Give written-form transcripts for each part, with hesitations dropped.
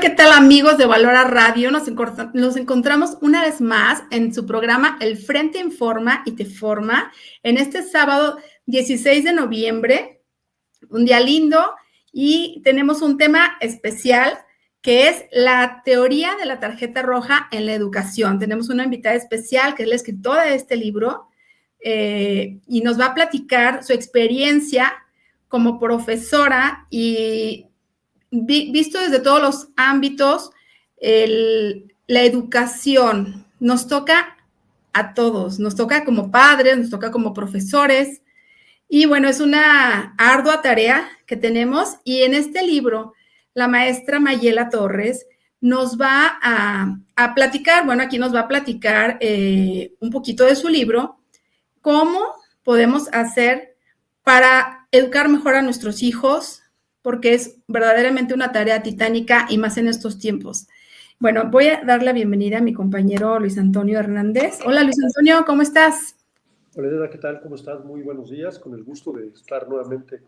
¿qué tal amigos de Valora Radio? Nos encontramos una vez más en su programa El Frente Informa y Te Forma en este sábado 16 de noviembre, un día lindo, y tenemos un tema especial que es la teoría de la tarjeta roja en la educación. Tenemos una invitada especial que es la escritora de este libro y nos va a platicar su experiencia como profesora y visto desde todos los ámbitos, la educación nos toca a todos, nos toca como padres, nos toca como profesores, y bueno, es una ardua tarea que tenemos, y en este libro, la maestra Mayela Torres nos va a platicar, bueno, aquí nos va a platicar un poquito de su libro, cómo podemos hacer para educar mejor a nuestros hijos, porque es verdaderamente una tarea titánica y más en estos tiempos. Bueno, voy a dar la bienvenida a mi compañero Luis Antonio Hernández. Hola, Luis Antonio, ¿cómo estás? Hola, Elena, ¿qué tal? ¿Cómo estás? Muy buenos días. Con el gusto de estar nuevamente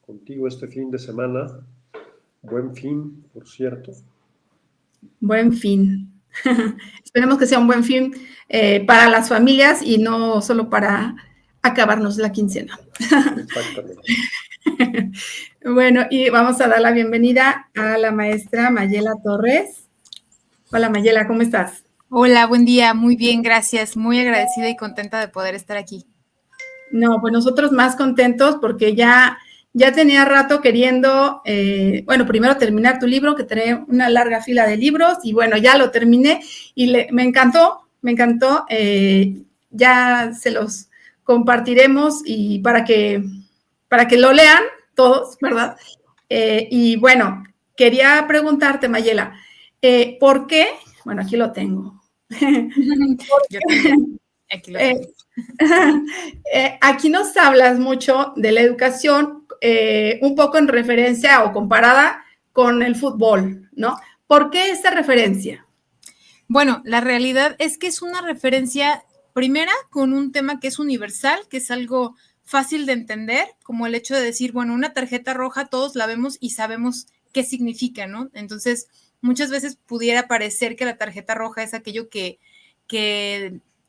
contigo este fin de semana. Buen fin, por cierto. Buen fin. Esperemos que sea un buen fin para las familias y no solo para acabarnos la quincena. Exactamente. Bueno, y vamos a dar la bienvenida a la maestra Mayela Torres. Hola Mayela, ¿cómo estás? Hola, buen día, muy bien, gracias, muy agradecida y contenta de poder estar aquí. No, pues nosotros más contentos porque ya tenía rato queriendo, bueno, primero terminar tu libro, que tenía una larga fila de libros, y bueno, ya lo terminé y me encantó, ya se los compartiremos y para que lo lean todos, ¿verdad? Y bueno, quería preguntarte, Mayela, ¿por qué? Bueno, aquí lo tengo. Yo también, aquí lo tengo. Aquí nos hablas mucho de la educación, un poco en referencia o comparada con el fútbol, ¿no? ¿Por qué esa referencia? Bueno, la realidad es que es una referencia, primera, con un tema que es universal, que es algo fácil de entender, como el hecho de decir, bueno, una tarjeta roja todos la vemos y sabemos qué significa, ¿no? Entonces, muchas veces pudiera parecer que la tarjeta roja es aquello que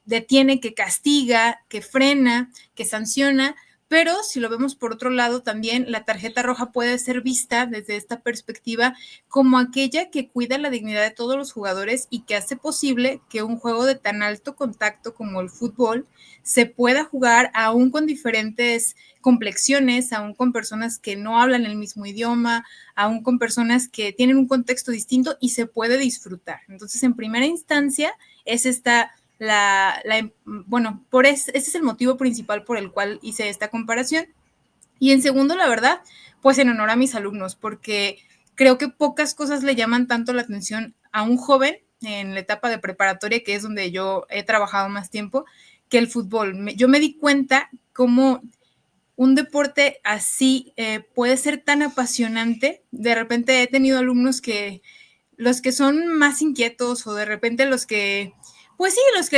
detiene, que castiga, que frena, que sanciona, pero si lo vemos por otro lado también, la tarjeta roja puede ser vista desde esta perspectiva como aquella que cuida la dignidad de todos los jugadores y que hace posible que un juego de tan alto contacto como el fútbol se pueda jugar aún con diferentes complexiones, aún con personas que no hablan el mismo idioma, aún con personas que tienen un contexto distinto y se puede disfrutar. Entonces, en primera instancia, es esta ese es el motivo principal por el cual hice esta comparación. Y en segundo, la verdad, pues en honor a mis alumnos, porque creo que pocas cosas le llaman tanto la atención a un joven en la etapa de preparatoria, que es donde yo he trabajado más tiempo, que el fútbol. Yo me di cuenta cómo un deporte así puede ser tan apasionante. De repente he tenido alumnos los que son más inquietos o de repente los que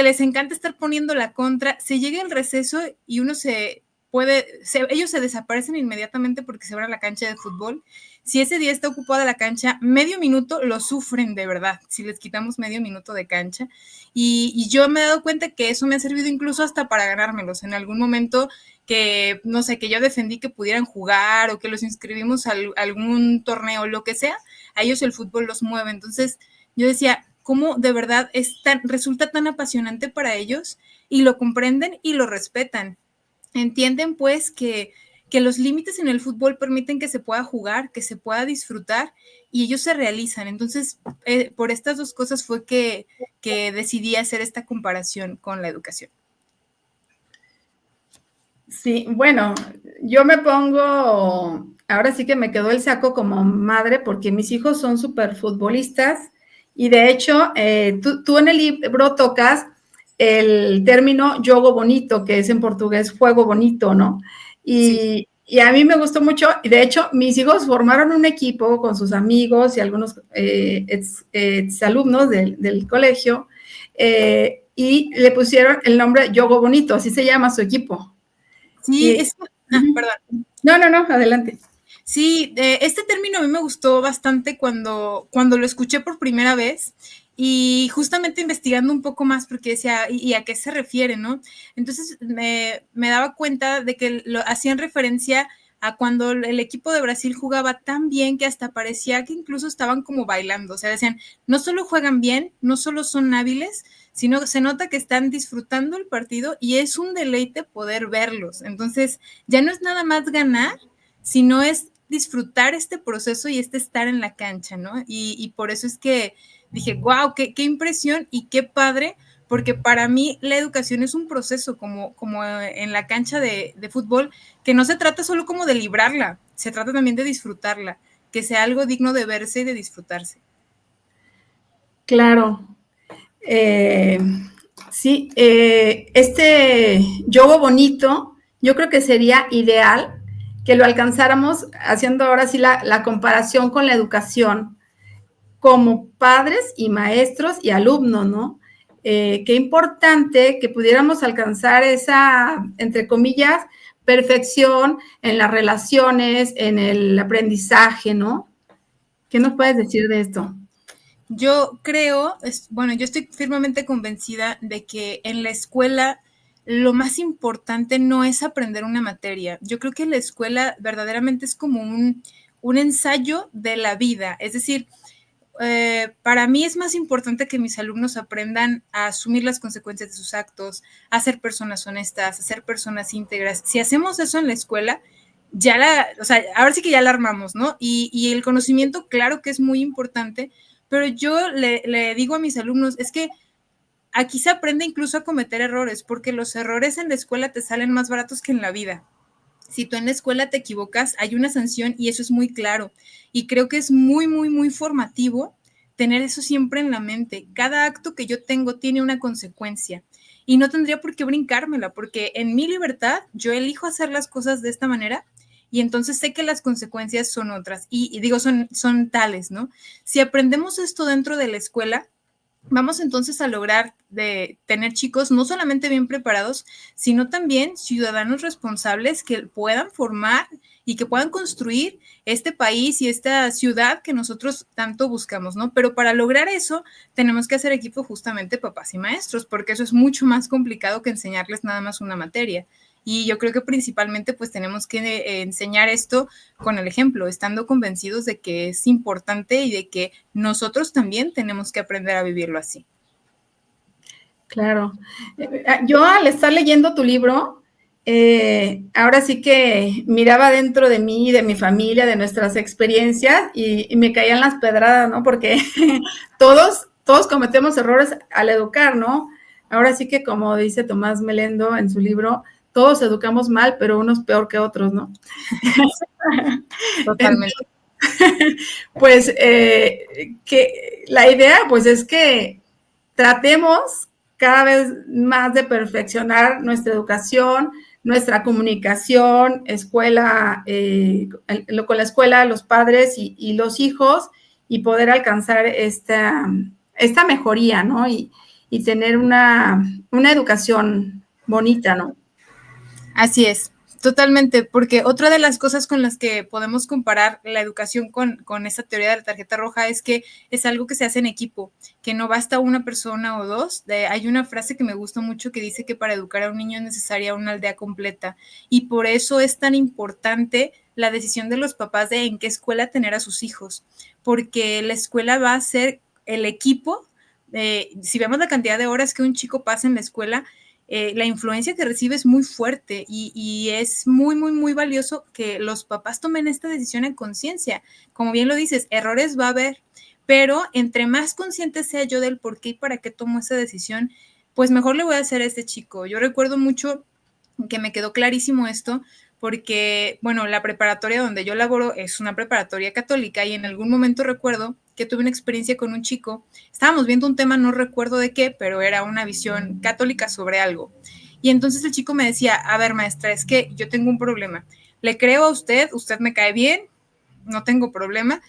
les encanta estar poniendo la contra, se llega el receso y ellos se desaparecen inmediatamente porque se van a la cancha de fútbol. Si ese día está ocupada la cancha, medio minuto lo sufren de verdad, si les quitamos medio minuto de cancha. Y yo me he dado cuenta que eso me ha servido incluso hasta para ganármelos. En algún momento que, no sé, que yo defendí que pudieran jugar o que los inscribimos a algún torneo, lo que sea, a ellos el fútbol los mueve. Entonces yo decía, cómo de verdad resulta tan apasionante para ellos y lo comprenden y lo respetan. Entienden pues que los límites en el fútbol permiten que se pueda jugar, que se pueda disfrutar y ellos se realizan. Entonces, por estas dos cosas fue que decidí hacer esta comparación con la educación. Sí, bueno, yo me pongo, ahora sí que me quedó el saco como madre porque mis hijos son súper futbolistas y de hecho tú en el libro tocas el término jogo bonito, que es en portugués juego bonito, ¿no? Sí. Y a mí me gustó mucho, y de hecho mis hijos formaron un equipo con sus amigos y algunos exalumnos del colegio y le pusieron el nombre Jogo Bonito, así se llama su equipo. Sí, perdón. No, adelante. Sí, este término a mí me gustó bastante cuando lo escuché por primera vez y justamente investigando un poco más porque decía, ¿y a qué se refiere, no? Entonces me daba cuenta de que lo hacían referencia a cuando el equipo de Brasil jugaba tan bien que hasta parecía que incluso estaban como bailando, o sea, decían, no solo juegan bien, no solo son hábiles, sino se nota que están disfrutando el partido y es un deleite poder verlos. Entonces, ya no es nada más ganar, sino es disfrutar este proceso y este estar en la cancha, ¿no? Y por eso es que dije, wow, qué impresión y qué padre, porque para mí la educación es un proceso como en la cancha de fútbol, que no se trata solo como de librarla, se trata también de disfrutarla, que sea algo digno de verse y de disfrutarse. Claro. Eh, sí, este yogo bonito, yo creo que sería ideal que lo alcanzáramos haciendo ahora sí la comparación con la educación como padres y maestros y alumnos, ¿no? Qué importante que pudiéramos alcanzar esa, entre comillas, perfección en las relaciones, en el aprendizaje, ¿no? ¿Qué nos puedes decir de esto? Yo creo, bueno, yo estoy firmemente convencida de que en la escuela lo más importante no es aprender una materia. Yo creo que la escuela verdaderamente es como un ensayo de la vida. Es decir, para mí es más importante que mis alumnos aprendan a asumir las consecuencias de sus actos, a ser personas honestas, a ser personas íntegras. Si hacemos eso en la escuela, o sea, ahora sí que ya la armamos, ¿no? Y el conocimiento, claro que es muy importante, pero yo le digo a mis alumnos, es que aquí se aprende incluso a cometer errores, porque los errores en la escuela te salen más baratos que en la vida. Si tú en la escuela te equivocas, hay una sanción y eso es muy claro. Y creo que es muy, muy, muy formativo tener eso siempre en la mente. Cada acto que yo tengo tiene una consecuencia y no tendría por qué brincármela, porque en mi libertad yo elijo hacer las cosas de esta manera y entonces sé que las consecuencias son otras y digo, son tales, ¿no? Si aprendemos esto dentro de la escuela, vamos entonces a lograr de tener chicos no solamente bien preparados, sino también ciudadanos responsables que puedan formar y que puedan construir este país y esta ciudad que nosotros tanto buscamos, ¿no? Pero para lograr eso tenemos que hacer equipo justamente papás y maestros, porque eso es mucho más complicado que enseñarles nada más una materia. Y yo creo que principalmente pues tenemos que enseñar esto con el ejemplo, estando convencidos de que es importante y de que nosotros también tenemos que aprender a vivirlo así. Claro. Yo al estar leyendo tu libro, ahora sí que miraba dentro de mí, de mi familia, de nuestras experiencias y me caían las pedradas, ¿no? Porque todos cometemos errores al educar, ¿no? Ahora sí que como dice Tomás Melendo en su libro, todos educamos mal, pero unos peor que otros, ¿no? Totalmente. Pues que la idea pues es que tratemos cada vez más de perfeccionar nuestra educación, nuestra comunicación, escuela, con la escuela, los padres y los hijos y poder alcanzar esta mejoría, ¿no? Y tener una educación bonita, ¿no? Así es, totalmente, porque otra de las cosas con las que podemos comparar la educación con esta teoría de la tarjeta roja es que es algo que se hace en equipo, que no basta una persona o dos. Hay una frase que me gusta mucho que dice que para educar a un niño es necesaria una aldea completa y por eso es tan importante la decisión de los papás de en qué escuela tener a sus hijos, porque la escuela va a ser el equipo. Si vemos la cantidad de horas que un chico pasa en la escuela, la influencia que recibe es muy fuerte y es muy, muy, muy valioso que los papás tomen esta decisión en conciencia. Como bien lo dices, errores va a haber, pero entre más consciente sea yo del por qué y para qué tomo esa decisión, pues mejor le voy a hacer a este chico. Yo recuerdo mucho que me quedó clarísimo esto porque, bueno, la preparatoria donde yo laboro es una preparatoria católica y en algún momento recuerdo que tuve una experiencia con un chico, estábamos viendo un tema, no recuerdo de qué, pero era una visión católica sobre algo. Y entonces el chico me decía, a ver, maestra, es que yo tengo un problema. Le creo a usted me cae bien, no tengo problema,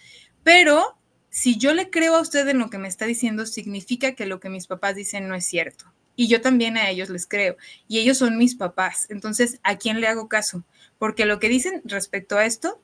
pero si yo le creo a usted en lo que me está diciendo, significa que lo que mis papás dicen no es cierto. Y yo también a ellos les creo. Y ellos son mis papás. Entonces, ¿a quién le hago caso? Porque lo que dicen respecto a esto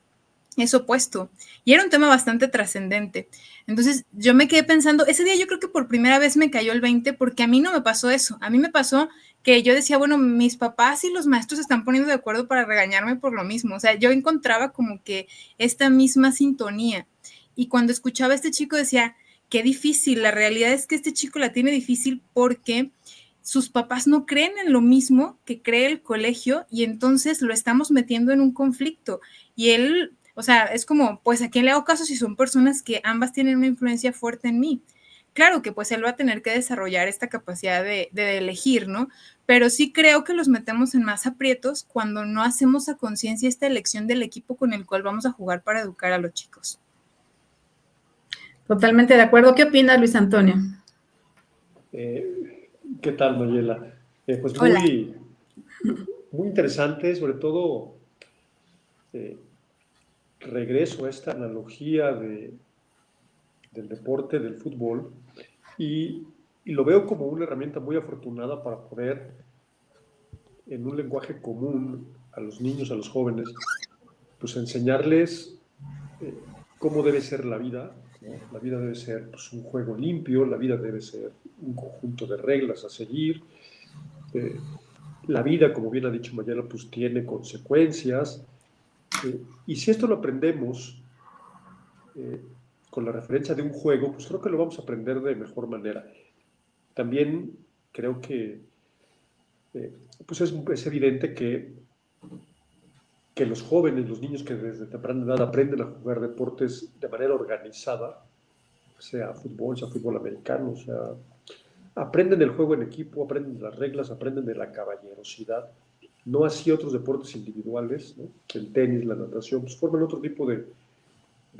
es opuesto. Y era un tema bastante trascendente. Entonces yo me quedé pensando, ese día yo creo que por primera vez me cayó el 20 porque a mí no me pasó eso. A mí me pasó que yo decía, bueno, mis papás y los maestros se están poniendo de acuerdo para regañarme por lo mismo. O sea, yo encontraba como que esta misma sintonía. Y cuando escuchaba a este chico decía, qué difícil. La realidad es que este chico la tiene difícil porque sus papás no creen en lo mismo que cree el colegio y entonces lo estamos metiendo en un conflicto. Y él, o sea, es como, pues, ¿a quién le hago caso si son personas que ambas tienen una influencia fuerte en mí? Claro que pues él va a tener que desarrollar esta capacidad de elegir, ¿no? Pero sí creo que los metemos en más aprietos cuando no hacemos a conciencia esta elección del equipo con el cual vamos a jugar para educar a los chicos. Totalmente de acuerdo. ¿Qué opinas, Luis Antonio? ¿Qué tal, Mayela? Pues Hola. muy interesante, sobre todo regreso a esta analogía del deporte, del fútbol, y lo veo como una herramienta muy afortunada para poder, en un lenguaje común a los niños, a los jóvenes, pues enseñarles cómo debe ser la vida, ¿no? La vida debe ser pues, un juego limpio, la vida debe ser un conjunto de reglas a seguir. La vida, como bien ha dicho Mayela, pues tiene consecuencias. Y si esto lo aprendemos con la referencia de un juego, pues creo que lo vamos a aprender de mejor manera. También creo que pues es evidente que los jóvenes, los niños que desde temprana edad aprenden a jugar deportes de manera organizada, sea fútbol americano, sea, aprenden el juego en equipo, aprenden las reglas, aprenden de la caballerosidad, no así otros deportes individuales, ¿no? El tenis, la natación, pues forman otro tipo de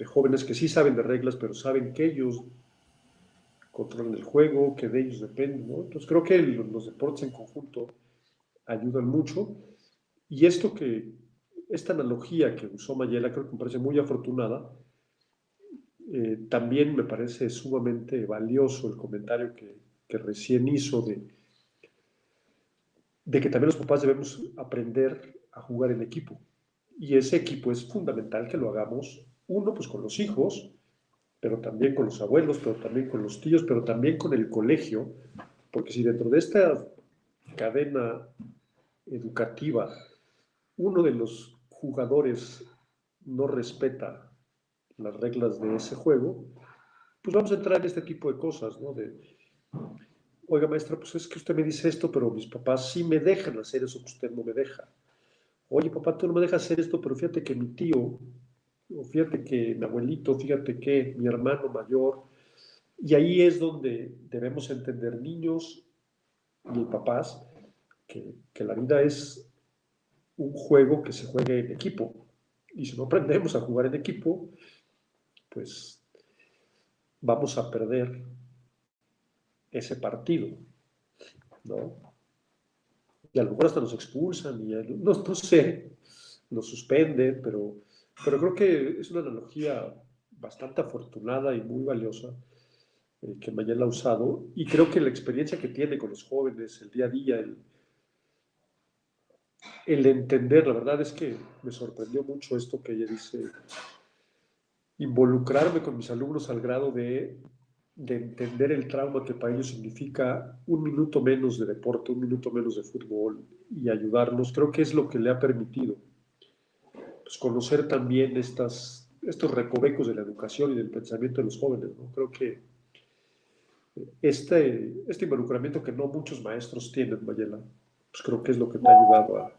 jóvenes que sí saben de reglas, pero saben que ellos controlan el juego, que de ellos dependen, ¿no? Entonces creo que los deportes en conjunto ayudan mucho, y esta analogía que usó Mayela creo que me parece muy afortunada. También me parece sumamente valioso el comentario que recién hizo de que también los papás debemos aprender a jugar en equipo. Y ese equipo es fundamental que lo hagamos, uno, pues con los hijos, pero también con los abuelos, pero también con los tíos, pero también con el colegio, porque si dentro de esta cadena educativa uno de los jugadores no respeta las reglas de ese juego, pues vamos a entrar en este tipo de cosas, ¿no? Oiga, maestra, pues es que usted me dice esto, pero mis papás sí me dejan hacer eso que usted no me deja. Oye, papá, tú no me dejas hacer esto, pero fíjate que mi tío, o fíjate que mi abuelito, fíjate que mi hermano mayor, y ahí es donde debemos entender niños y papás que la vida es un juego que se juegue en equipo. Y si no aprendemos a jugar en equipo, pues vamos a perder ese partido, ¿no? Y a lo mejor hasta nos expulsan, y no sé, nos suspenden, pero creo que es una analogía bastante afortunada y muy valiosa que Mayela ha usado, y creo que la experiencia que tiene con los jóvenes, el día a día, el entender, la verdad es que me sorprendió mucho esto que ella dice, involucrarme con mis alumnos al grado de entender el trauma que para ellos significa un minuto menos de deporte, un minuto menos de fútbol, y ayudarlos. Creo que es lo que le ha permitido pues, conocer también estos recovecos de la educación y del pensamiento de los jóvenes, ¿no? Creo que este involucramiento que no muchos maestros tienen, Mayela, pues creo que es lo que te ha ayudado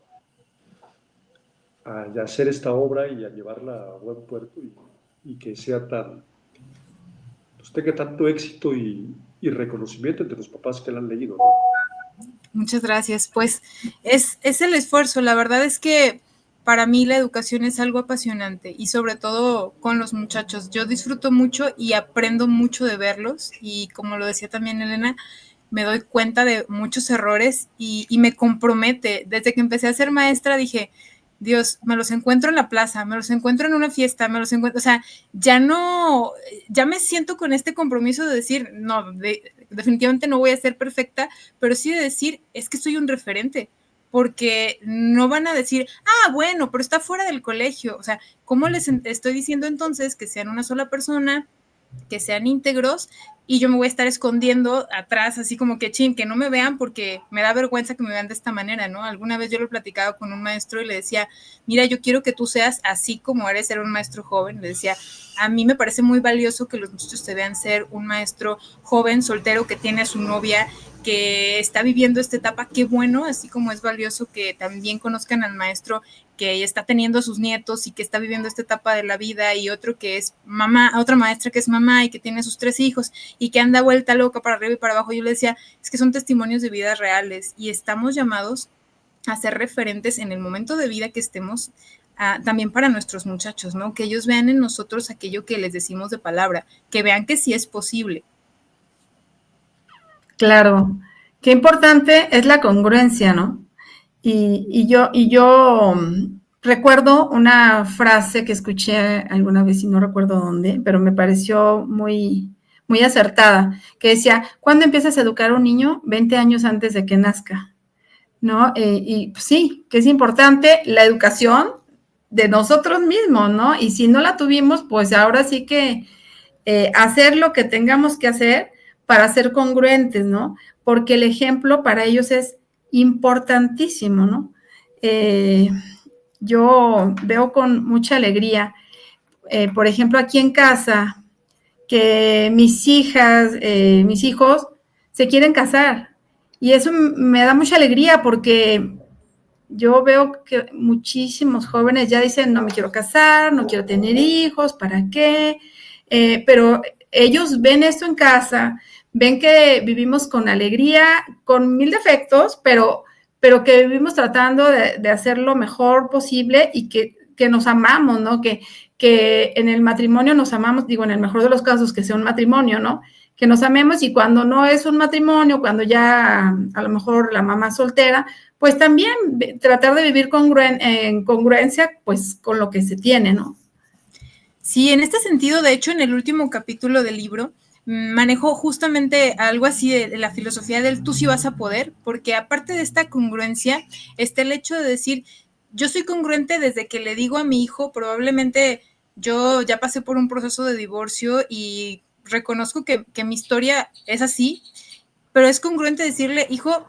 a hacer esta obra y a llevarla a buen puerto, y que sea pues tenga tanto éxito y reconocimiento entre los papás que la han leído, ¿no? Muchas gracias. Pues es el esfuerzo. La verdad es que para mí la educación es algo apasionante, y sobre todo con los muchachos. Yo disfruto mucho y aprendo mucho de verlos, y como lo decía también Elena, me doy cuenta de muchos errores y me compromete. Desde que empecé a ser maestra dije, Dios, me los encuentro en la plaza, me los encuentro en una fiesta, me los encuentro, o sea, ya me siento con este compromiso de decir, no, definitivamente no voy a ser perfecta, pero sí de decir, es que soy un referente, porque no van a decir, bueno, pero está fuera del colegio. O sea, ¿cómo les estoy diciendo entonces que sean una sola persona, que sean íntegros, y yo me voy a estar escondiendo atrás, así como que que no me vean porque me da vergüenza que me vean de esta manera, ¿no? Alguna vez yo lo he platicado con un maestro y le decía, mira, yo quiero que tú seas así como eres, ser un maestro joven. Le decía, a mí me parece muy valioso que los muchachos te vean ser un maestro joven, soltero, que tiene a su novia, que está viviendo esta etapa. Qué bueno, así como es valioso que también conozcan al maestro que está teniendo a sus nietos y que está viviendo esta etapa de la vida, y otro que es mamá, otra maestra que es mamá y que tiene sus 3 hijos y que anda vuelta loca para arriba y para abajo. Yo le decía, es que son testimonios de vidas reales y estamos llamados a ser referentes en el momento de vida que estemos, también para nuestros muchachos, ¿no? Que ellos vean en nosotros aquello que les decimos de palabra, que vean que sí es posible. Claro, qué importante es la congruencia, ¿no? Y yo recuerdo una frase que escuché alguna vez y no recuerdo dónde, pero me pareció muy, muy acertada, que decía, ¿cuándo empiezas a educar a un niño? 20 años antes de que nazca, ¿no? Y pues, sí, que es importante la educación de nosotros mismos, ¿no? Y si no la tuvimos, pues ahora sí que hacer lo que tengamos que hacer para ser congruentes, ¿no? Porque el ejemplo para ellos es importantísimo, ¿no? Yo veo con mucha alegría, por ejemplo, aquí en casa, que mis hijas, mis hijos se quieren casar. Y eso me da mucha alegría porque yo veo que muchísimos jóvenes ya dicen, no me quiero casar, no quiero tener hijos, ¿para qué? Pero ellos ven esto en casa, ven que vivimos con alegría, con 1000 defectos, pero que vivimos tratando de hacer lo mejor posible y que nos amamos, ¿no? Que en el matrimonio nos amamos, digo, en el mejor de los casos, que sea un matrimonio, ¿no? Que nos amemos, y cuando no es un matrimonio, cuando ya a lo mejor la mamá soltera, pues también tratar de vivir en congruencia, pues con lo que se tiene, ¿no? Sí, en este sentido, de hecho, en el último capítulo del libro, manejó justamente algo así de la filosofía del tú sí vas a poder, porque aparte de esta congruencia, está el hecho de decir, yo soy congruente desde que le digo a mi hijo, probablemente yo ya pasé por un proceso de divorcio y reconozco que mi historia es así, pero es congruente decirle, hijo,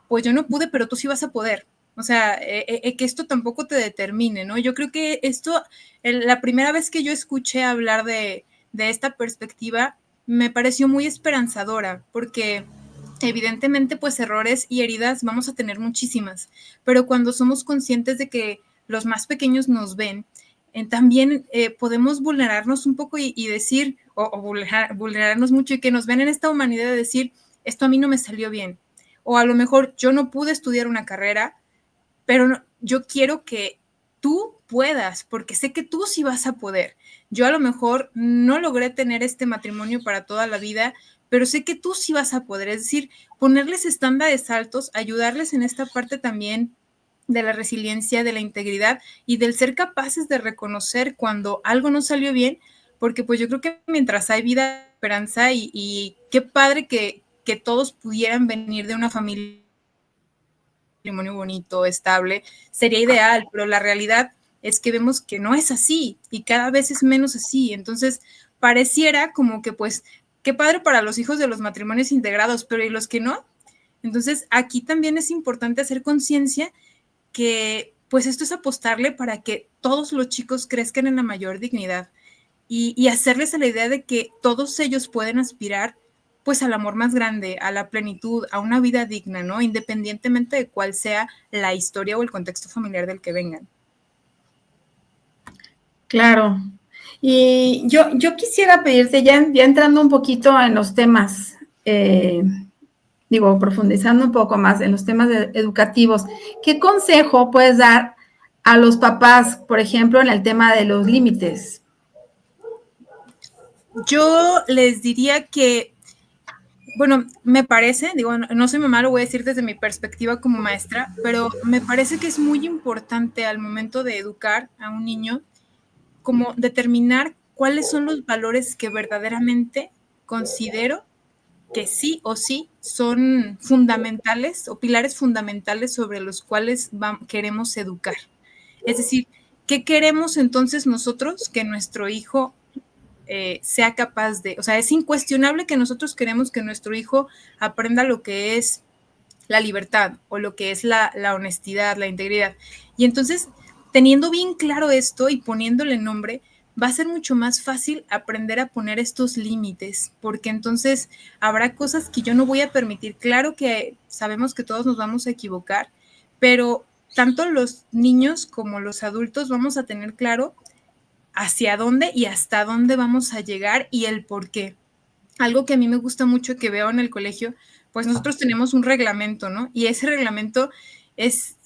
pues yo no pude, pero tú sí vas a poder. O sea, que esto tampoco te determine, ¿no? Yo creo que esto, la primera vez que yo escuché hablar de esta perspectiva, me pareció muy esperanzadora, porque evidentemente, pues errores y heridas vamos a tener muchísimas, pero cuando somos conscientes de que los más pequeños nos ven, también podemos vulnerarnos un poco y decir, o vulnerarnos mucho y que nos ven en esta humanidad de decir, esto a mí no me salió bien, o a lo mejor yo no pude estudiar una carrera, pero no, yo quiero que tú puedas, porque sé que tú sí vas a poder. Yo a lo mejor no logré tener este matrimonio para toda la vida, pero sé que tú sí vas a poder. Es decir, ponerles estándares altos, ayudarles en esta parte también de la resiliencia, de la integridad y del ser capaces de reconocer cuando algo no salió bien, porque pues yo creo que mientras hay vida, esperanza, y qué padre que todos pudieran venir de una familia matrimonio bonito, estable, sería ideal, pero la realidad es que vemos que no es así y cada vez es menos así. Entonces, pareciera como que pues, qué padre para los hijos de los matrimonios integrados, pero ¿y los que no? Entonces, aquí también es importante hacer conciencia que pues esto es apostarle para que todos los chicos crezcan en la mayor dignidad y hacerles a la idea de que todos ellos pueden aspirar pues al amor más grande, a la plenitud, a una vida digna, ¿no? Independientemente de cuál sea la historia o el contexto familiar del que vengan. Claro. Y yo quisiera pedirte, ya entrando un poquito en los temas, digo, profundizando un poco más en los temas educativos, ¿qué consejo puedes dar a los papás, por ejemplo, en el tema de los límites? Yo les diría que, bueno, me parece, digo, no soy mamá, lo voy a decir desde mi perspectiva como maestra, pero me parece que es muy importante al momento de educar a un niño como determinar cuáles son los valores que verdaderamente considero que sí o sí son fundamentales o pilares fundamentales sobre los cuales queremos educar. Es decir, ¿qué queremos entonces nosotros que nuestro hijo sea capaz de? O sea, es incuestionable que nosotros queremos que nuestro hijo aprenda lo que es la libertad o lo que es la honestidad, la integridad. Y entonces, teniendo bien claro esto y poniéndole nombre, va a ser mucho más fácil aprender a poner estos límites, porque entonces habrá cosas que yo no voy a permitir. Claro que sabemos que todos nos vamos a equivocar, pero tanto los niños como los adultos vamos a tener claro hacia dónde y hasta dónde vamos a llegar y el por qué. Algo que a mí me gusta mucho que veo en el colegio, pues nosotros tenemos un reglamento, ¿no? Y ese reglamento es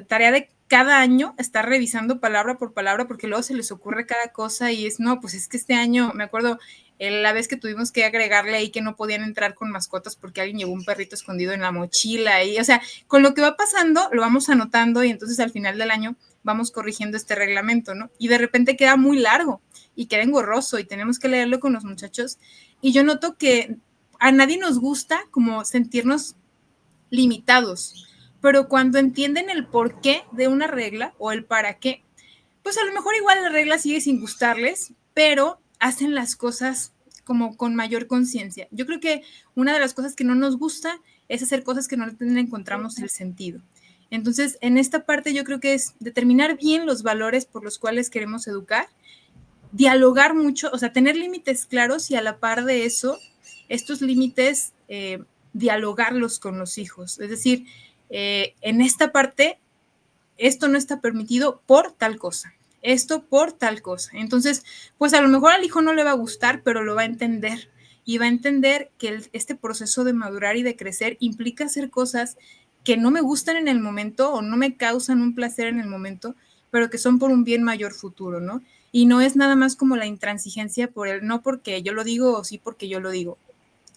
tarea de cada año estar revisando palabra por palabra porque luego se les ocurre cada cosa y es, no, pues es que este año, me acuerdo la vez que tuvimos que agregarle ahí que no podían entrar con mascotas porque alguien llevó un perrito escondido en la mochila y, o sea, con lo que va pasando lo vamos anotando y entonces al final del año vamos corrigiendo este reglamento, ¿no? Y de repente queda muy largo y queda engorroso y tenemos que leerlo con los muchachos y yo noto que a nadie nos gusta como sentirnos limitados, pero cuando entienden el porqué de una regla o el para qué, pues a lo mejor igual la regla sigue sin gustarles, pero hacen las cosas como con mayor conciencia. Yo creo que una de las cosas que no nos gusta es hacer cosas que no le encontramos el sentido. Entonces, en esta parte yo creo que es determinar bien los valores por los cuales queremos educar, dialogar mucho, o sea, tener límites claros y a la par de eso, estos límites, dialogarlos con los hijos. Es decir, en esta parte, esto no está permitido por tal cosa, esto por tal cosa. Entonces, pues a lo mejor al hijo no le va a gustar, pero lo va a entender y va a entender que este proceso de madurar y de crecer implica hacer cosas que no me gustan en el momento o no me causan un placer en el momento, pero que son por un bien mayor futuro, ¿no? Y no es nada más como la intransigencia por el no porque yo lo digo o sí porque yo lo digo,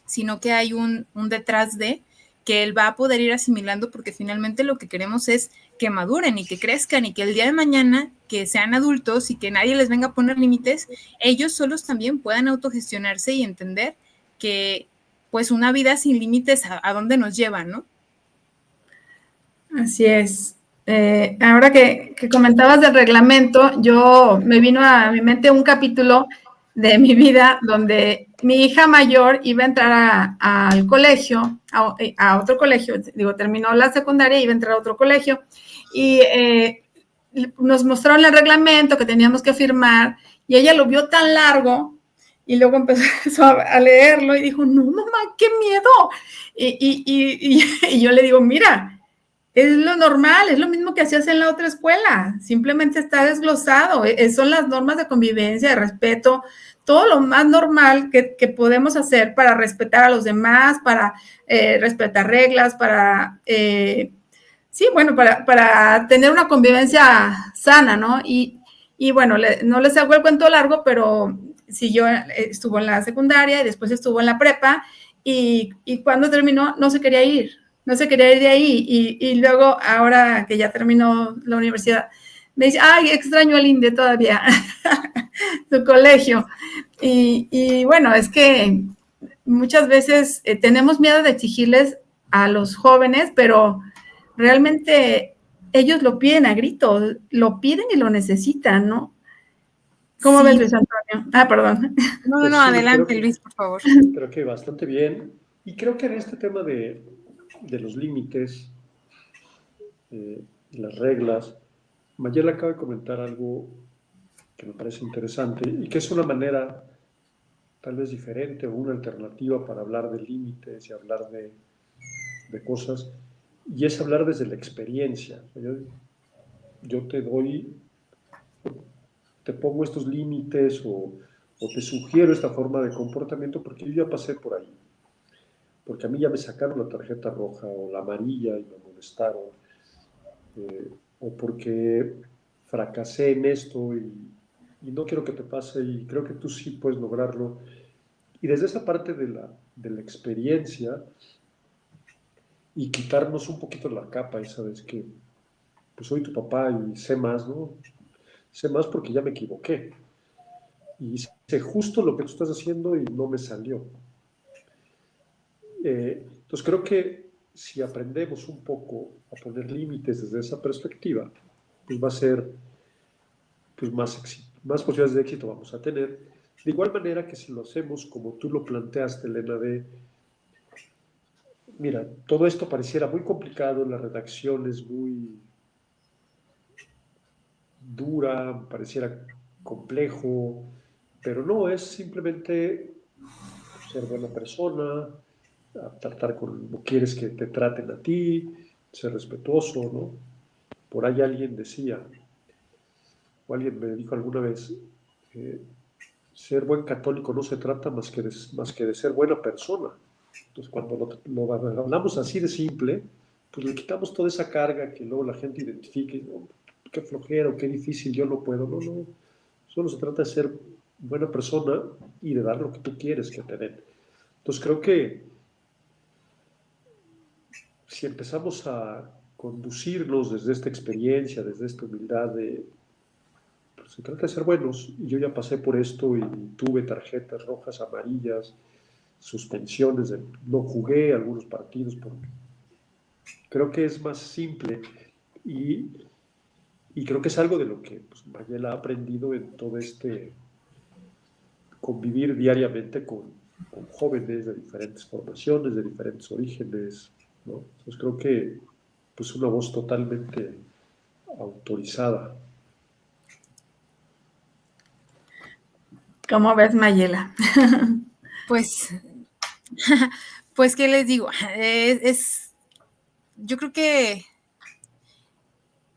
sino que hay un detrás de que él va a poder ir asimilando porque finalmente lo que queremos es que maduren y que crezcan y que el día de mañana que sean adultos y que nadie les venga a poner límites, ellos solos también puedan autogestionarse y entender que pues una vida sin límites a dónde nos lleva, ¿no? Así es. Ahora que comentabas del reglamento, me vino a mi mente un capítulo de mi vida donde mi hija mayor iba a entrar al colegio, a otro colegio, digo, terminó la secundaria y iba a entrar a otro colegio y nos mostraron el reglamento que teníamos que firmar y ella lo vio tan largo y luego empezó a leerlo y dijo, no, mamá, qué miedo. Y yo le digo, mira, es lo normal, es lo mismo que hacías en la otra escuela, simplemente está desglosado, son las normas de convivencia, de respeto, todo lo más normal que podemos hacer para respetar a los demás, para respetar reglas, sí, bueno, para tener una convivencia sana, ¿no? Y bueno, no les hago el cuento largo, pero sí, yo estuvo en la secundaria y después estuvo en la prepa y cuando terminó no se quería ir de ahí y luego ahora que ya terminó la universidad me dice, ay, extraño al INDE todavía, su colegio. Y bueno, es que muchas veces tenemos miedo de exigirles a los jóvenes, pero realmente ellos lo piden a gritos, lo piden y lo necesitan, ¿no? ¿Cómo Sí. ves, Luis Antonio? Perdón. No, Pues no, sí, adelante, Luis, por favor. Creo que bastante bien. Y creo que en este tema de los límites, las reglas, Mayela acaba de comentar algo que me parece interesante y que es una manera tal vez diferente o una alternativa para hablar de límites y hablar de cosas, y es hablar desde la experiencia. Yo te pongo estos límites o te sugiero esta forma de comportamiento porque yo ya pasé por ahí, porque a mí ya me sacaron la tarjeta roja o la amarilla y me molestaron, o porque fracasé en esto y no quiero que te pase y creo que tú sí puedes lograrlo. Y desde esa parte de la experiencia y quitarnos un poquito la capa, y sabes que pues soy tu papá y sé más, ¿no? Sé más porque ya me equivoqué. Y sé justo lo que tú estás haciendo y no me salió. Entonces creo que si aprendemos un poco a poner límites desde esa perspectiva, pues va a ser pues más posibilidades de éxito vamos a tener. De igual manera que si lo hacemos como tú lo planteaste, Elena, mira, todo esto pareciera muy complicado, la redacción es muy dura, pareciera complejo, pero no, es simplemente ser buena persona, tratar como quieres que te traten a ti, ser respetuoso, ¿no? Por ahí alguien decía, o alguien me dijo alguna vez, eh, ser buen católico no se trata más que de ser buena persona. Entonces, cuando lo hablamos así de simple, pues le quitamos toda esa carga que luego la gente identifique, oh, qué flojera o qué difícil, yo no puedo. No, no. Solo se trata de ser buena persona y de dar lo que tú quieres que te den. Entonces, creo que si empezamos a conducirnos desde esta experiencia, desde esta humildad de, pues, se trata de ser buenos, y yo ya pasé por esto y tuve tarjetas rojas, amarillas, suspensiones, no jugué algunos partidos porque creo que es más simple y, y creo que es algo de lo que pues, Mayela ha aprendido en todo este convivir diariamente con jóvenes de diferentes formaciones, de diferentes orígenes, ¿no? Entonces creo que pues una voz totalmente autorizada. ¿Cómo ves, Mayela? Pues, pues, ¿qué les digo? Yo creo que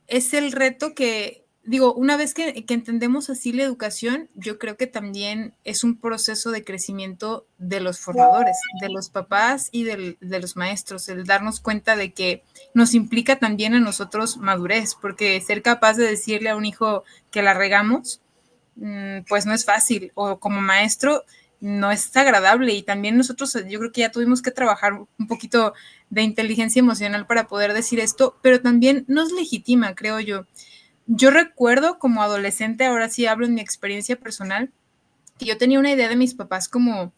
es el reto que, digo, una vez que entendemos así la educación, yo creo que también es un proceso de crecimiento de los formadores, de los papás y de los maestros, el darnos cuenta de que nos implica también a nosotros madurez, porque ser capaz de decirle a un hijo que la regamos, pues no es fácil, o como maestro no es agradable, y también nosotros yo creo que ya tuvimos que trabajar un poquito de inteligencia emocional para poder decir esto, pero también nos legitima, creo yo. Yo recuerdo como adolescente, ahora sí hablo en mi experiencia personal, que yo tenía una idea de mis papás como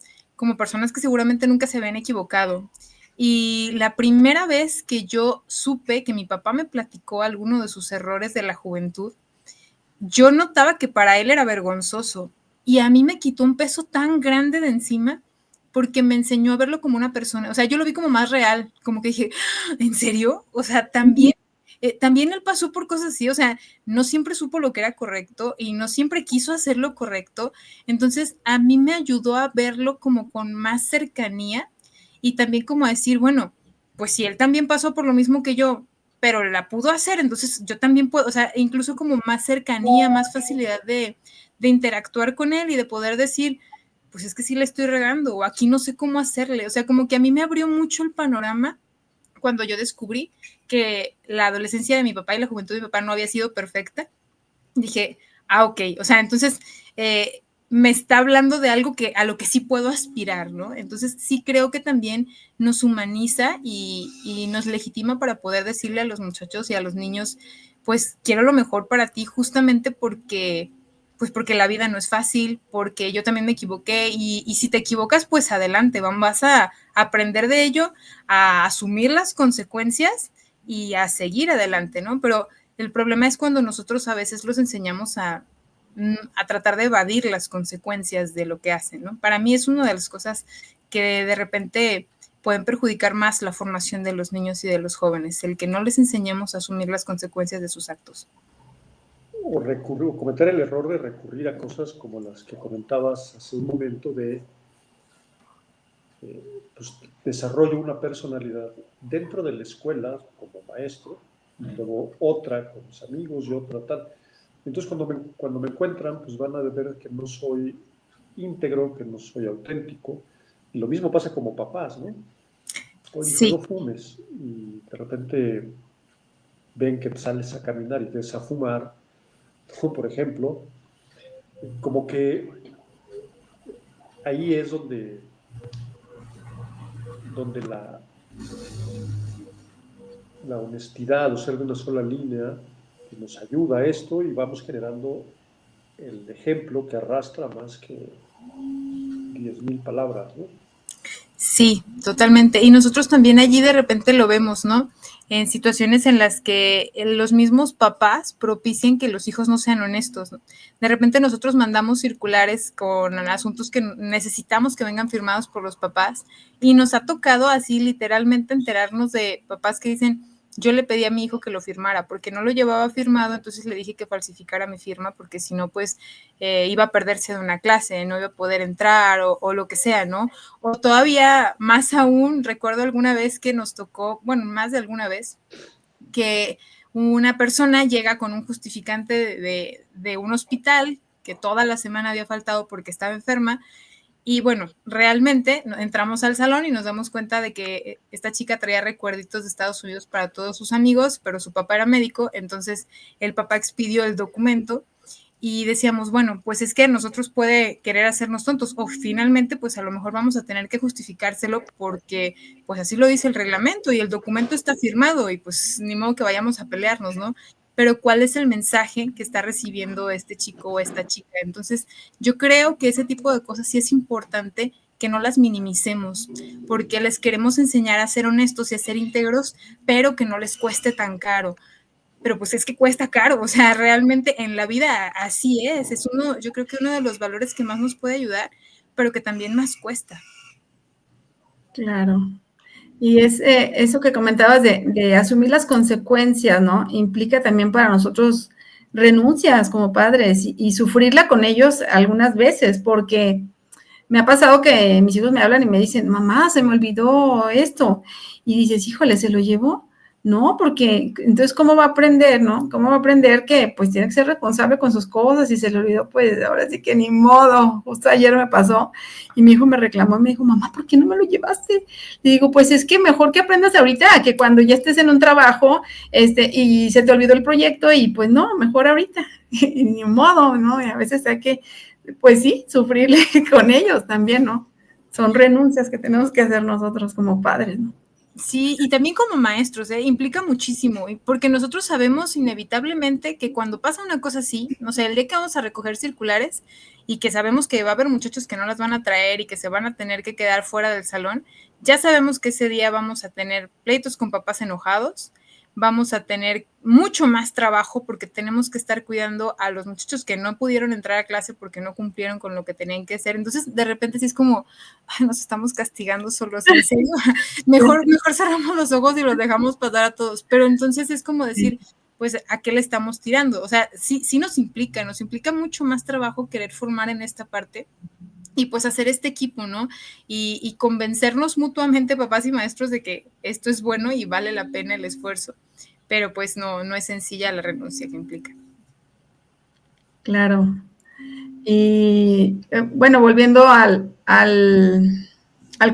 personas que seguramente nunca se habían equivocado. Y la primera vez que yo supe que mi papá me platicó alguno de sus errores de la juventud, yo notaba que para él era vergonzoso, y a mí me quitó un peso tan grande de encima porque me enseñó a verlo como una persona, o sea, yo lo vi como más real, como que dije, ¿en serio? O sea, también él pasó por cosas así, o sea, no siempre supo lo que era correcto y no siempre quiso hacer lo correcto, entonces a mí me ayudó a verlo como con más cercanía y también como a decir, bueno, pues si él también pasó por lo mismo que yo, pero la pudo hacer, entonces yo también puedo, o sea, incluso como más cercanía, más facilidad de interactuar con él y de poder decir, pues es que sí le estoy regando, o aquí no sé cómo hacerle, o sea, como que a mí me abrió mucho el panorama cuando yo descubrí que la adolescencia de mi papá y la juventud de mi papá no había sido perfecta. Dije, ok, o sea, entonces me está hablando de algo que a lo que sí puedo aspirar, ¿no? Entonces sí creo que también nos humaniza y nos legitima para poder decirle a los muchachos y a los niños, pues quiero lo mejor para ti, justamente porque la vida no es fácil, porque yo también me equivoqué y si te equivocas, pues adelante, vas a aprender de ello, a asumir las consecuencias y a seguir adelante, ¿no? Pero el problema es cuando nosotros a veces los enseñamos a tratar de evadir las consecuencias de lo que hacen, ¿no? Para mí es una de las cosas que de repente pueden perjudicar más la formación de los niños y de los jóvenes, el que no les enseñemos a asumir las consecuencias de sus actos. O cometer el error de recurrir a cosas como las que comentabas hace un momento de pues, desarrollo una personalidad dentro de la escuela como maestro, y luego otra con mis amigos y otra tal. Entonces cuando me encuentran, pues van a ver que no soy íntegro, que no soy auténtico. Y lo mismo pasa como papás, ¿no? Oye, hijo, no Sí, fumes. Y de repente ven que sales a caminar y te vas a fumar, por ejemplo, como que ahí es donde la honestidad o ser de una sola línea que nos ayuda a esto y vamos generando el ejemplo que arrastra más que 10,000 palabras, ¿no? Sí, totalmente. Y nosotros también allí de repente lo vemos, ¿no? En situaciones en las que los mismos papás propician que los hijos no sean honestos, ¿no? De repente nosotros mandamos circulares con asuntos que necesitamos que vengan firmados por los papás y nos ha tocado así literalmente enterarnos de papás que dicen, yo le pedí a mi hijo que lo firmara porque no lo llevaba firmado, entonces le dije que falsificara mi firma porque si no, pues iba a perderse de una clase, no iba a poder entrar o lo que sea, ¿no? O todavía más aún, recuerdo alguna vez que nos tocó, bueno, más de alguna vez, que una persona llega con un justificante de un hospital que toda la semana había faltado porque estaba enferma. Y bueno, realmente entramos al salón y nos damos cuenta de que esta chica traía recuerditos de Estados Unidos para todos sus amigos, pero su papá era médico, entonces el papá expidió el documento y decíamos, bueno, pues es que nosotros puede querer hacernos tontos o finalmente pues a lo mejor vamos a tener que justificárselo porque pues así lo dice el reglamento y el documento está firmado y pues ni modo que vayamos a pelearnos, ¿no? Pero ¿cuál es el mensaje que está recibiendo este chico o esta chica? Entonces yo creo que ese tipo de cosas sí es importante que no las minimicemos, porque les queremos enseñar a ser honestos y a ser íntegros, pero que no les cueste tan caro. Pero pues es que cuesta caro, o sea, realmente en la vida así es uno, yo creo que uno de los valores que más nos puede ayudar, pero que también más cuesta. Claro. Y es eso que comentabas de asumir las consecuencias, ¿no? Implica también para nosotros renuncias como padres y sufrirla con ellos algunas veces, porque me ha pasado que mis hijos me hablan y me dicen, mamá, se me olvidó esto. Y dices, híjole, ¿se lo llevó? No, porque entonces, ¿cómo va a aprender, no? ¿Cómo va a aprender que pues tiene que ser responsable con sus cosas y se le olvidó? Pues ahora sí que ni modo. Justo ayer me pasó y mi hijo me reclamó y me dijo, mamá, ¿por qué no me lo llevaste? Le digo, pues es que mejor que aprendas ahorita que cuando ya estés en un trabajo y se te olvidó el proyecto y pues no, mejor ahorita. Y ni modo, ¿no? Y a veces hay que pues sí, sufrirle con ellos también, ¿no? Son renuncias que tenemos que hacer nosotros como padres, ¿no? Sí, y también como maestros, implica muchísimo, porque nosotros sabemos inevitablemente que cuando pasa una cosa así, no sé, el día que vamos a recoger circulares y que sabemos que va a haber muchachos que no las van a traer y que se van a tener que quedar fuera del salón, ya sabemos que ese día vamos a tener pleitos con papás enojados, vamos a tener mucho más trabajo porque tenemos que estar cuidando a los muchachos que no pudieron entrar a clase porque no cumplieron con lo que tenían que hacer. Entonces, de repente sí es como, ay, nos estamos castigando solos, ¿en serio? mejor cerramos los ojos y los dejamos pasar a todos. Pero entonces es como decir, pues, ¿a qué le estamos tirando? O sea, sí nos implica mucho más trabajo querer formar en esta parte y pues hacer este equipo, ¿no? Y convencernos mutuamente, papás y maestros, de que esto es bueno y vale la pena el esfuerzo. Pero pues no es sencilla la renuncia que implica. Claro. Y bueno, volviendo al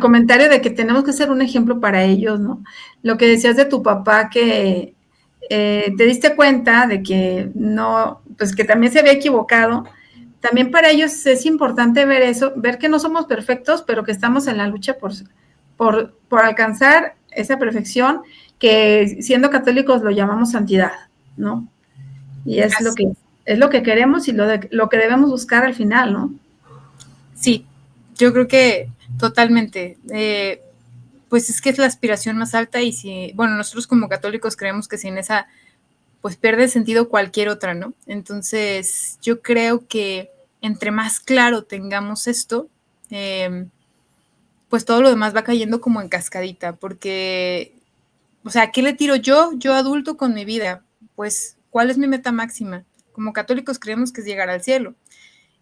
comentario de que tenemos que ser un ejemplo para ellos, ¿no? Lo que decías de tu papá, que te diste cuenta de que no, pues que también se había equivocado. También para ellos es importante ver eso, ver que no somos perfectos, pero que estamos en la lucha por alcanzar esa perfección que siendo católicos lo llamamos santidad, ¿no? Y es lo que queremos y lo que debemos buscar al final, ¿no? Sí, yo creo que totalmente. Pues es que es la aspiración más alta y si, bueno, nosotros como católicos creemos que sin esa, pues pierde sentido cualquier otra, ¿no? Entonces, yo creo que entre más claro tengamos esto, pues todo lo demás va cayendo como en cascadita, porque, o sea, ¿qué le tiro yo adulto con mi vida? Pues, ¿cuál es mi meta máxima? Como católicos creemos que es llegar al cielo.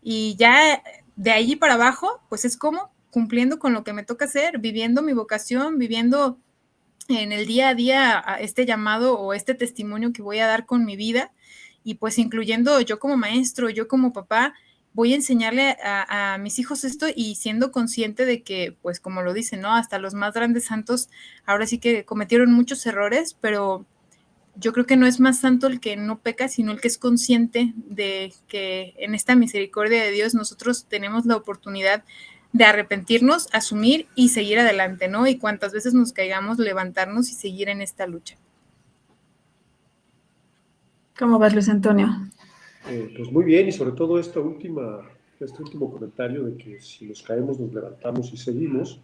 Y ya de ahí para abajo, pues es como cumpliendo con lo que me toca hacer, viviendo mi vocación, viviendo en el día a día a este llamado o este testimonio que voy a dar con mi vida y pues incluyendo yo como maestro, yo como papá, voy a enseñarle a mis hijos esto y siendo consciente de que, pues como lo dicen, ¿no? Hasta los más grandes santos ahora sí que cometieron muchos errores, pero yo creo que no es más santo el que no peca, sino el que es consciente de que en esta misericordia de Dios nosotros tenemos la oportunidad de arrepentirnos, asumir y seguir adelante, ¿no? Y cuantas veces nos caigamos, levantarnos y seguir en esta lucha. ¿Cómo vas, Luis Antonio? Pues muy bien, y sobre todo este último comentario de que si nos caemos nos levantamos y seguimos,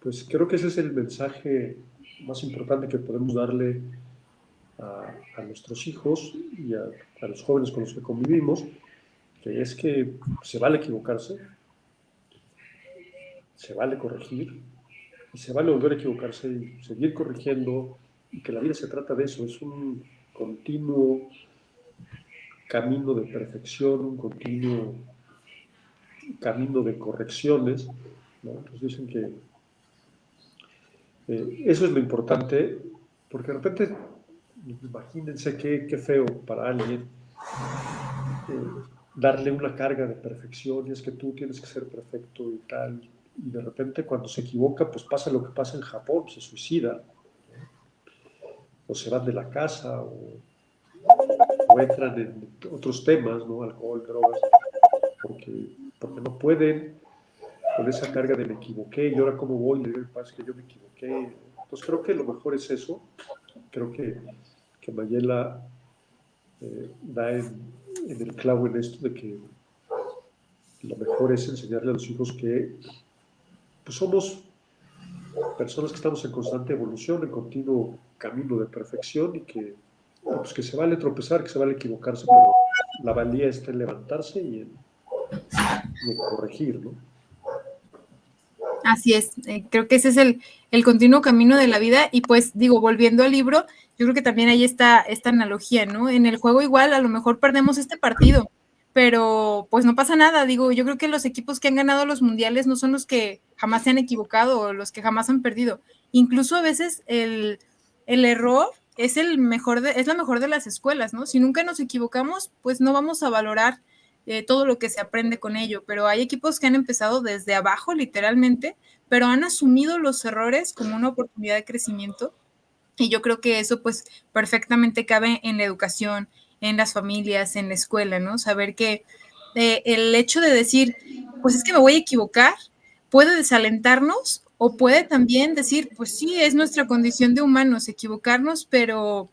pues creo que ese es el mensaje más importante que podemos darle a nuestros hijos y a los jóvenes con los que convivimos, que es que se vale equivocarse, se vale corregir, y se vale volver a equivocarse y seguir corrigiendo, y que la vida se trata de eso, es un continuo camino de perfección, un continuo camino de correcciones, ¿no? Entonces dicen que eso es lo importante, porque de repente, imagínense qué feo para alguien darle una carga de perfección, y es que tú tienes que ser perfecto y tal, y de repente cuando se equivoca, pues pasa lo que pasa en Japón, se suicida, o se van de la casa, o entran en otros temas, ¿no? Alcohol, drogas, porque no pueden con esa carga de me equivoqué, y ahora cómo voy, le digo, pasa que yo me equivoqué. Entonces creo que lo mejor es eso, creo que Mayela da en el clavo en esto de que lo mejor es enseñarle a los hijos que pues somos personas que estamos en constante evolución, en continuo camino de perfección, y que, pues, que se vale tropezar, que se vale equivocarse, pero la valía está en levantarse y en corregir, ¿no? Así es, creo que ese es el continuo camino de la vida. Y pues digo, volviendo al libro, yo creo que también ahí está esta analogía, ¿no? En el juego igual a lo mejor perdemos este partido, pero pues no pasa nada. Digo, yo creo que los equipos que han ganado los mundiales no son los que jamás se han equivocado o los que jamás han perdido. Incluso a veces el error es la mejor de las escuelas, ¿no? Si nunca nos equivocamos, pues no vamos a valorar todo lo que se aprende con ello, pero hay equipos que han empezado desde abajo literalmente, pero han asumido los errores como una oportunidad de crecimiento, y yo creo que eso pues perfectamente cabe en la educación, en las familias, en la escuela, ¿no? Saber que el hecho de decir, pues es que me voy a equivocar, puede desalentarnos o puede también decir, pues sí, es nuestra condición de humanos equivocarnos, pero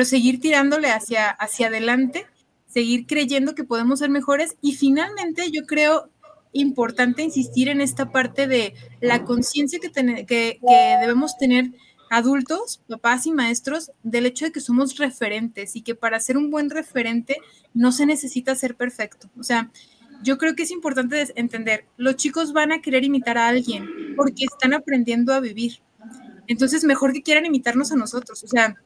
seguir tirándole hacia adelante, seguir creyendo que podemos ser mejores. Y finalmente yo creo importante insistir en esta parte de la conciencia que debemos tener adultos, papás y maestros, del hecho de que somos referentes y que para ser un buen referente no se necesita ser perfecto. O sea, yo creo que es importante entender, los chicos van a querer imitar a alguien porque están aprendiendo a vivir. Entonces, mejor que quieran imitarnos a nosotros. O sea,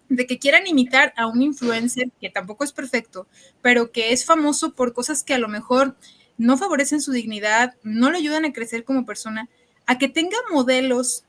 de que quieran imitar a un influencer que tampoco es perfecto, pero que es famoso por cosas que a lo mejor no favorecen su dignidad, no le ayudan a crecer como persona, a que tenga modelos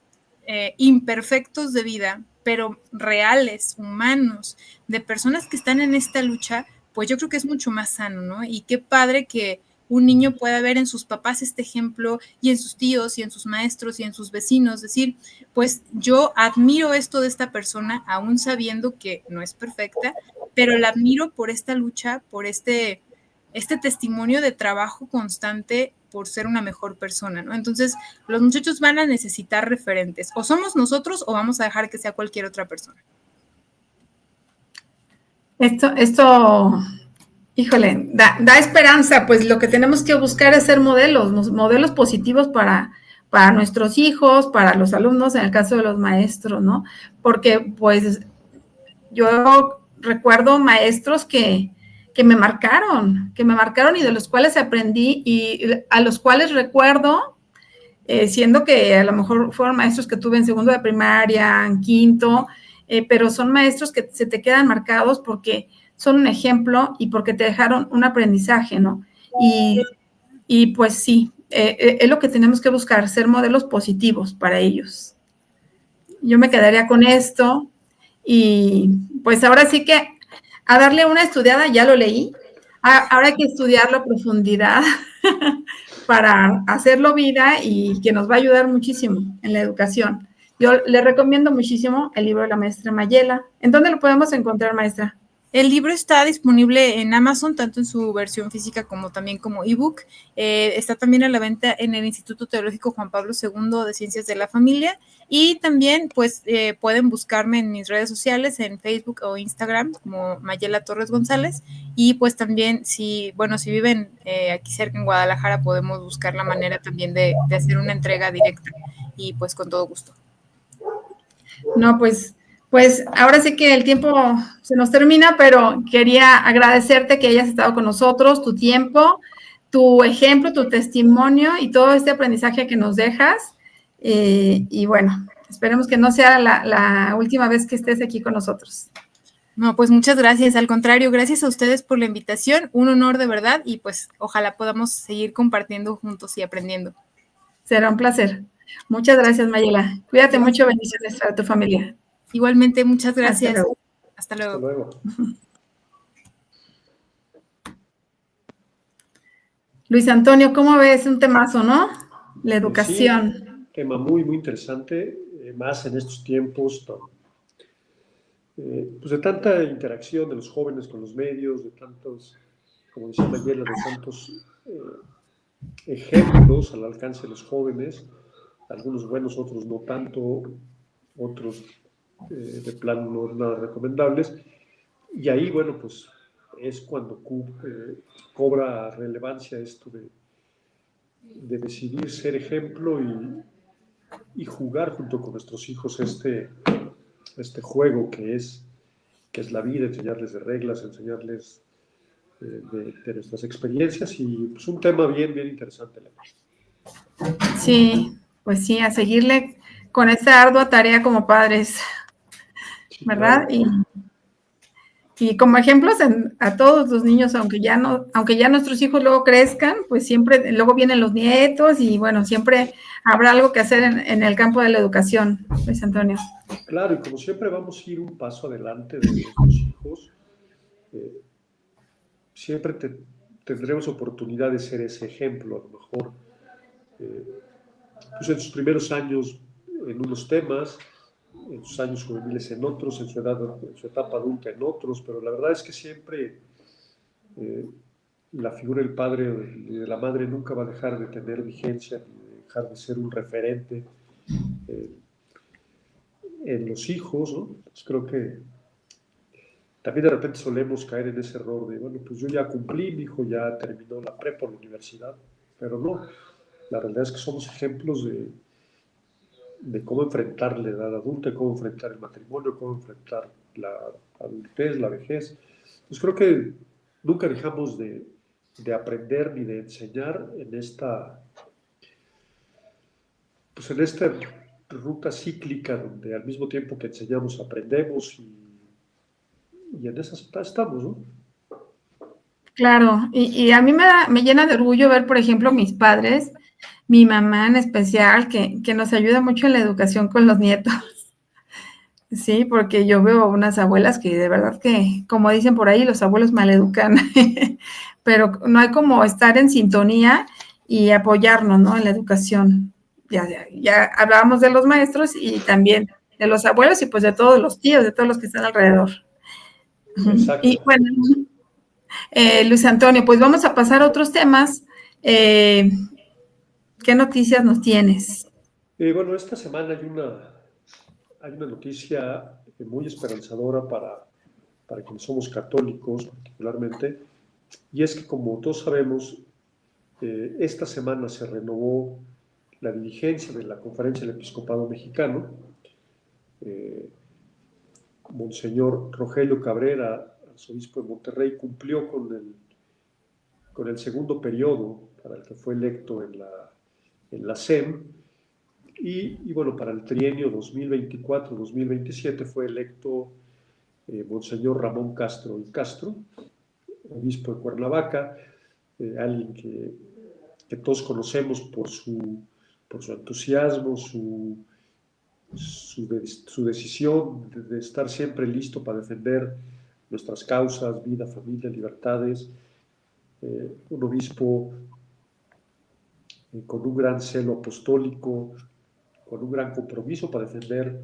imperfectos de vida, pero reales, humanos, de personas que están en esta lucha, pues yo creo que es mucho más sano, ¿no? Y qué padre que un niño pueda ver en sus papás este ejemplo, y en sus tíos, y en sus maestros, y en sus vecinos, decir, pues yo admiro esto de esta persona, aún sabiendo que no es perfecta, pero la admiro por esta lucha, por este testimonio de trabajo constante por ser una mejor persona, ¿no? Entonces, los muchachos van a necesitar referentes, o somos nosotros o vamos a dejar que sea cualquier otra persona. Esto, híjole, da esperanza, pues lo que tenemos que buscar es ser modelos positivos para nuestros hijos, para los alumnos, en el caso de los maestros, ¿no? Porque, pues, yo recuerdo maestros que me marcaron y de los cuales aprendí, y a los cuales recuerdo, siendo que a lo mejor fueron maestros que tuve en segundo de primaria, en quinto, pero son maestros que se te quedan marcados porque son un ejemplo y porque te dejaron un aprendizaje, ¿no? Y pues sí, es lo que tenemos que buscar, ser modelos positivos para ellos. Yo me quedaría con esto, y pues ahora sí que a darle una estudiada, ya lo leí, ahora hay que estudiarlo a profundidad para hacerlo vida, y que nos va a ayudar muchísimo en la educación. Yo le recomiendo muchísimo el libro de la maestra Mayela. ¿En dónde lo podemos encontrar, maestra? El libro está disponible en Amazon, tanto en su versión física como también como ebook. Está también a la venta en el Instituto Teológico Juan Pablo II de Ciencias de la Familia, y también pues pueden buscarme en mis redes sociales, en Facebook o Instagram como Mayela Torres González, y pues también si viven aquí cerca en Guadalajara, podemos buscar la manera también de hacer una entrega directa. y pues con todo gusto. No, pues ahora sí que el tiempo se nos termina, pero quería agradecerte que hayas estado con nosotros, tu tiempo, tu ejemplo, tu testimonio y todo este aprendizaje que nos dejas. Y bueno, esperemos que no sea la última vez que estés aquí con nosotros. No, pues muchas gracias. Al contrario, gracias a ustedes por la invitación. Un honor de verdad y pues ojalá podamos seguir compartiendo juntos y aprendiendo. Será un placer. Muchas gracias, Mayela. Cuídate mucho. Bendiciones a tu familia. Igualmente, muchas Hasta gracias. luego. Hasta luego. Hasta luego. Luis Antonio, ¿cómo ves? Un temazo, ¿no? La Sí, educación. tema muy, muy interesante, más en estos tiempos pues de tanta interacción de los jóvenes con los medios, de tantos, como decía Mayela, de tantos ejemplos al alcance de los jóvenes, algunos buenos, otros no tanto, otros de plano no nada recomendables. Y ahí, bueno, pues es cuando cobra relevancia esto de decidir ser ejemplo y jugar junto con nuestros hijos este juego que es la vida, enseñarles de reglas, enseñarles de nuestras experiencias y pues un tema bien, bien interesante. Sí, pues sí, a seguirle con esta ardua tarea como padres, Sí, ¿verdad? claro. Y como ejemplos a todos los niños, aunque ya nuestros hijos luego crezcan, pues siempre, luego vienen los nietos y bueno, siempre habrá algo que hacer en el campo de la educación, Luis Antonio. Claro, y como siempre vamos a ir un paso adelante de nuestros hijos, siempre tendremos oportunidad de ser ese ejemplo, a lo mejor, pues en sus primeros años en unos temas, en sus años juveniles en otros, en su etapa adulta en otros, pero la verdad es que siempre la figura del padre y de la madre nunca va a dejar de tener vigencia, ni de dejar de ser un referente en los hijos, ¿no? Pues creo que también de repente solemos caer en ese error de, bueno, pues yo ya cumplí, mi hijo ya terminó la prepa o la universidad, pero no, la realidad es que somos ejemplos de cómo enfrentar la edad adulta, cómo enfrentar el matrimonio, cómo enfrentar la adultez, la vejez. Pues creo que nunca dejamos de aprender ni de enseñar pues en esta ruta cíclica donde al mismo tiempo que enseñamos aprendemos y en esa estamos, ¿no? Claro, y a mí me llena de orgullo ver, por ejemplo, mis padres, mi mamá en especial, que nos ayuda mucho en la educación con los nietos. Sí, porque yo veo unas abuelas que de verdad que, como dicen por ahí, los abuelos maleducan, pero no hay como estar en sintonía y apoyarnos, ¿no? En la educación. Ya hablábamos de los maestros y también de los abuelos y pues de todos los tíos, de todos los que están alrededor. Exacto. Y bueno, Luis Antonio, pues vamos a pasar a otros temas. ¿Qué noticias nos tienes? Bueno, esta semana hay una noticia muy esperanzadora para quienes somos católicos particularmente, y es que como todos sabemos, esta semana se renovó la dirigencia de la Conferencia del Episcopado Mexicano. Monseñor Rogelio Cabrera, arzobispo de Monterrey, cumplió con el segundo periodo para el que fue electo en la SEM, y bueno, para el trienio 2024-2027 fue electo Monseñor Ramón Castro y Castro, obispo de Cuernavaca, alguien que todos conocemos por su entusiasmo, su decisión de estar siempre listo para defender nuestras causas, vida, familia, libertades, un obispo con un gran celo apostólico, con un gran compromiso para defender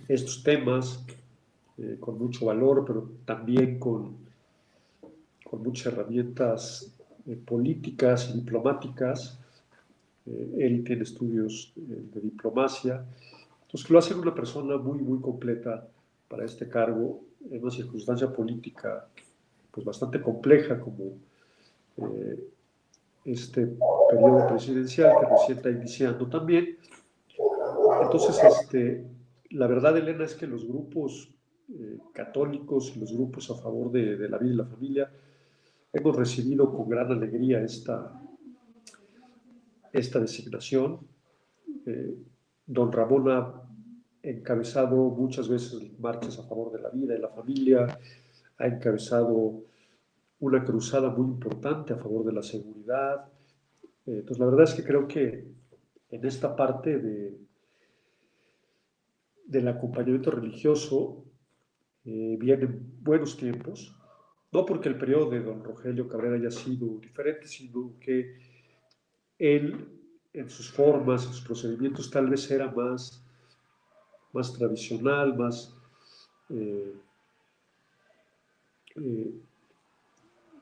estos temas, con mucho valor, pero también con muchas herramientas políticas y diplomáticas. Él tiene estudios de diplomacia, entonces que lo hacen una persona muy, muy completa para este cargo en una circunstancia política pues bastante compleja como este periodo presidencial que recién está iniciando también, Entonces, la verdad, Elena, es que los grupos católicos y los grupos a favor de la vida y la familia hemos recibido con gran alegría esta designación. Don Ramón ha encabezado muchas veces marchas a favor de la vida y la familia, ha encabezado una cruzada muy importante a favor de la seguridad. Entonces, la verdad es que creo que en esta parte del acompañamiento religioso vienen buenos tiempos, no porque el periodo de don Rogelio Cabrera haya sido diferente, sino que él, en sus formas, en sus procedimientos, tal vez era más tradicional, más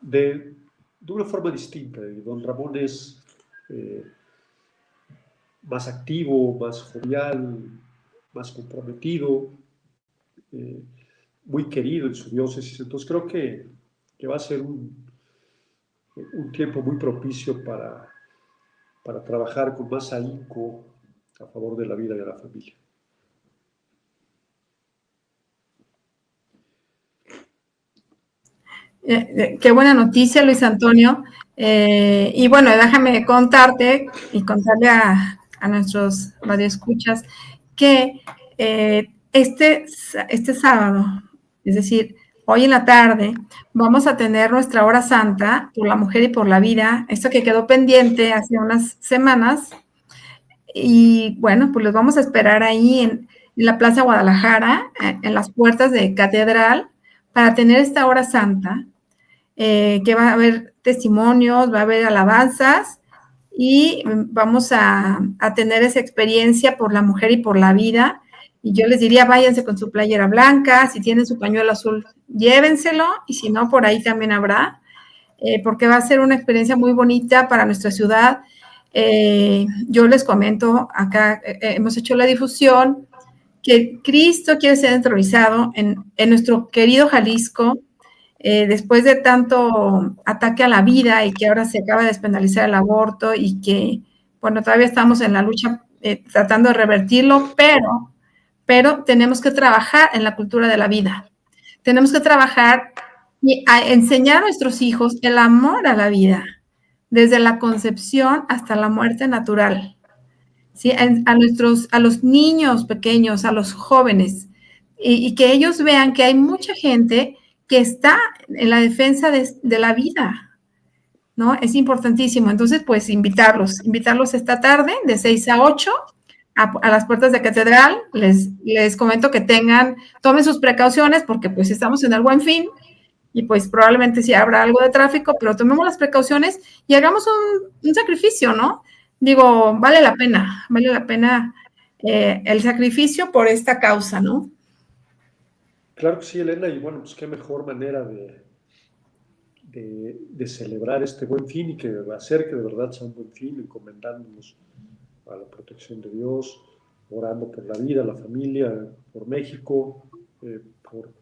de una forma distinta. Y don Ramón es más activo, más jovial, más comprometido, muy querido en su diócesis. Entonces creo que va a ser un tiempo muy propicio para trabajar con más ahínco a favor de la vida y de la familia. Qué buena noticia, Luis Antonio. Y bueno, déjame contarte y contarle a nuestros radioescuchas que este sábado, es decir, hoy en la tarde, vamos a tener nuestra hora santa por la mujer y por la vida, esto que quedó pendiente hace unas semanas. Y bueno, pues los vamos a esperar ahí en la Plaza Guadalajara, en las puertas de Catedral, para tener esta hora santa, que va a haber testimonios, va a haber alabanzas y vamos a tener esa experiencia por la mujer y por la vida. Y yo les diría, váyanse con su playera blanca, si tienen su pañuelo azul, llévenselo, y si no, por ahí también habrá, porque va a ser una experiencia muy bonita para nuestra ciudad. Yo les comento, acá hemos hecho la difusión, que Cristo quiere ser entronizado en nuestro querido Jalisco, después de tanto ataque a la vida y que ahora se acaba de despenalizar el aborto y que, bueno, todavía estamos en la lucha tratando de revertirlo, pero tenemos que trabajar en la cultura de la vida. Tenemos que trabajar y a enseñar a nuestros hijos el amor a la vida, desde la concepción hasta la muerte natural. ¿Sí? A los niños pequeños, a los jóvenes, y que ellos vean que hay mucha gente que está en la defensa de la vida, ¿no? Es importantísimo. Entonces, pues invitarlos esta tarde de 6 a 8 a las puertas de Catedral. Les comento que tomen sus precauciones porque pues estamos en el Buen Fin y pues probablemente sí habrá algo de tráfico, pero tomemos las precauciones y hagamos un sacrificio, ¿no? Digo, vale la pena el sacrificio por esta causa, ¿no? Claro que sí, Elena, y bueno, pues qué mejor manera de celebrar este Buen Fin y que hacer que de verdad sea un buen fin, encomendándonos a la protección de Dios, orando por la vida, la familia, por México, por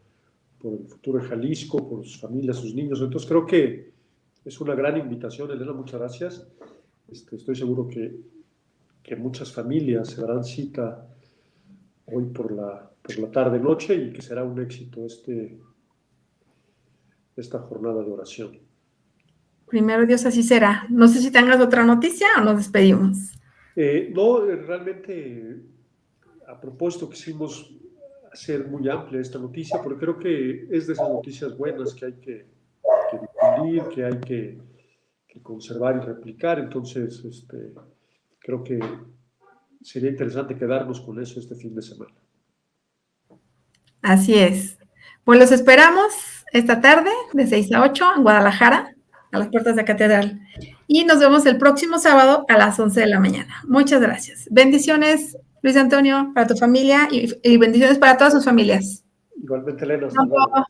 el futuro de Jalisco, por sus familias, sus niños. Entonces creo que es una gran invitación, Elena, muchas gracias. Estoy seguro que muchas familias se darán cita hoy por la tarde-noche y que será un éxito esta jornada de oración. Primero Dios, así será. No sé si tengas otra noticia o nos despedimos. No, realmente, a propósito, quisimos hacer muy amplia esta noticia, porque creo que es de esas noticias buenas que hay que difundir, que hay que conservar y replicar. Entonces, creo que sería interesante quedarnos con eso este fin de semana. Así es. Pues los esperamos esta tarde de 6 a 8 en Guadalajara, a las puertas de Catedral. Y nos vemos el próximo sábado a las 11 de la mañana. Muchas gracias. Bendiciones, Luis Antonio, para tu familia y bendiciones para todas sus familias. Igualmente, Elena. Hasta luego.